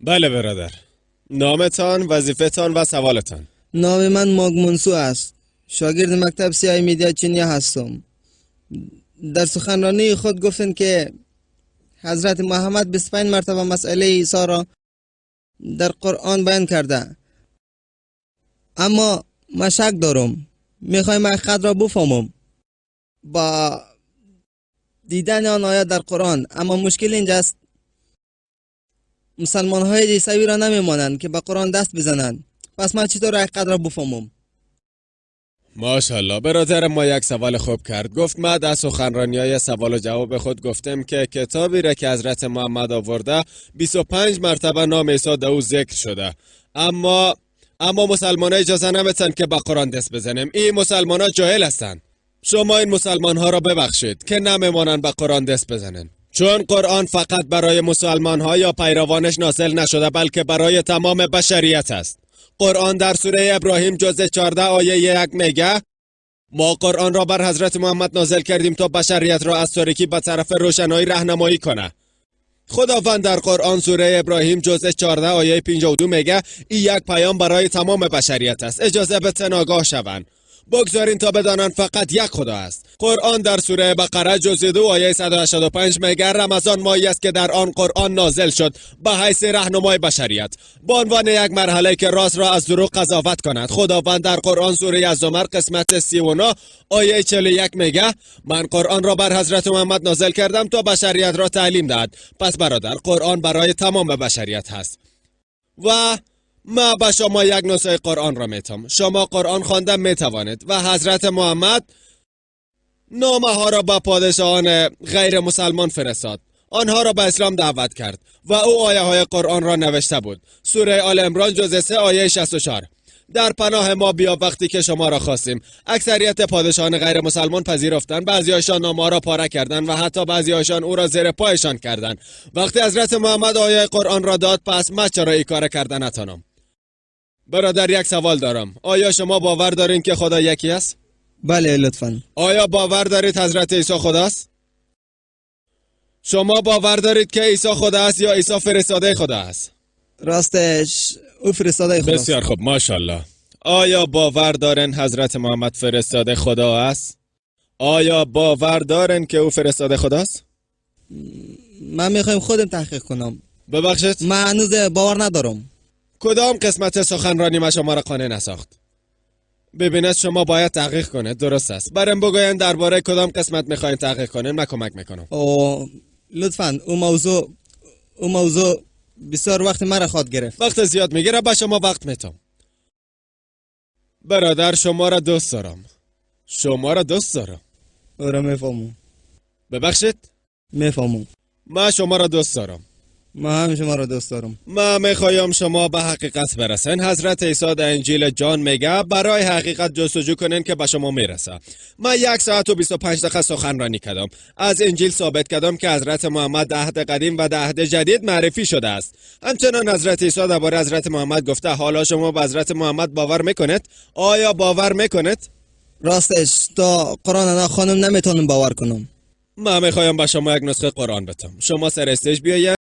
بله برادر. نامتان، وظیفتان و سوالتان. نام من ماگ منسو است. شاگرد مکتب سیاه میدیا چینیا هستم. در سخنرانی خود گفتن که حضرت محمد 25 مرتبه مسئله عیسی را در قرآن بیان کرده. اما من شک دارم. میخوایم حقیقت را بفهمم با دیدن آن آیات در قرآن. اما مشکل اینجاست مسلمان های عیسوی را نمیمانند که به قرآن دست بزنند. پس من چطور حقیقت را بفهمم؟ ماشاءالله، برادر ما یک سوال خوب کرد. گفت ما در سخنرانی‌های سوال و جواب خود گفتم که کتابی را که حضرت محمد آورده 25 مرتبه نام عیسی در او ذکر شده. اما مسلمان‌ها اجازه نمیتن که به قرآن دست بزنیم. این مسلمان‌ها جاهل هستند. شما این مسلمان‌ها را ببخشید که نمیمانند به قرآن دست بزنن، چون قرآن فقط برای مسلمان‌ها یا پیروانش نازل نشده بلکه برای تمام بشریت است. قرآن در سوره ابراهیم جزء 14 آیه 1 میگه ما قرآن را بر حضرت محمد نازل کردیم تا بشریت را از تاریکی به طرف روشنایی راهنمایی کنه. خداوند در قرآن سوره ابراهیم جزء 14 آیه 52 میگه این یک پیام برای تمام بشریت است. اجازه بدن آگاه شوند. بگذارین تا بدانند فقط یک خدا است. قرآن در سوره بقره جزء 2 آیه 185 میگه رمضان ماهی است که در آن قرآن نازل شد به حیث راهنمای بشریت، به عنوان یک مرحله که راست را از دروغ قضاوت کند. خداوند در قرآن سوره الزمر قسمت 39 آیه 41 میگه من قرآن را بر حضرت محمد نازل کردم تا بشریت را تعلیم دهد. پس برادر، قرآن برای تمام بشریت هست و ما به شما یک نسخه قرآن را میتم. شما قرآن خواندن میتوانید و حضرت محمد نامه ها را به پادشاهان غیر مسلمان فرستاد، آنها را به اسلام دعوت کرد و او آیه های قرآن را نوشته بود. سوره آل عمران جزء 3 آیه 64 در پناه ما بیا وقتی که شما را خواستیم. اکثریت پادشاهان غیر مسلمان پذیرفتند، بعضی‌هاشان نامه را پاره کردند و حتی بعضی‌هاشان او را زیر پایشان کردند. وقتی حضرت محمد آیه قرآن را داد، پس ما چرا این کار کردن نتانم؟ برادر، یک سوال دارم. آیا شما باور دارین که خدا یکی است؟ بله لطفاً. آیا باور دارید حضرت عیسی خداست؟ شما باور دارید که عیسی خدا است یا عیسی فرستاده خدا است؟ راستش او فرستاده خدا است. بسیار خوب، ماشاءالله. آیا باور دارین حضرت محمد فرستاده خدا است؟ آیا باور دارین که او فرستاده خداست؟ من میخوایم خودم تحقیق کنم. ببخشید؟ من هنوز باور ندارم. کدام قسمت سخنرانی ما شما را قانع نساخت؟ ببینید شما باید تحقیق کنید. درست است. برام بگوین درباره کدام قسمت میخواین تحقیق کنین، من کمک میکنم. لطفاً اون موضوع بسیار وقت مرا خواهد گرفت. وقت زیاد میگیره، با شما وقت میتم. برادر، شما را دوست دارم. شما را دوست دارم. او میفهمم. ببخشید؟ میفهمم. من شما را دوست دارم. من هم شما را دوست دارم. من میخوایم شما به حقیقت برسن. حضرت عیسی در انجیل جان میگه برای حقیقت جستجو کنین که به شما میرسه. من 1 ساعت و 25 دقیقه سخنرانی کردم. از انجیل ثابت کردم که حضرت محمد در عهد قدیم و در عهد جدید معرفی شده است. همچنان حضرت عیسی درباره حضرت محمد گفته. حالا شما به حضرت محمد باور میکنید؟ آیا باور میکنید؟ راستش تا قرآن خانم نمیتونم باور کنم. من میخوایم به شما یک نسخه قرآن بدم. شما سر استیج بیاید.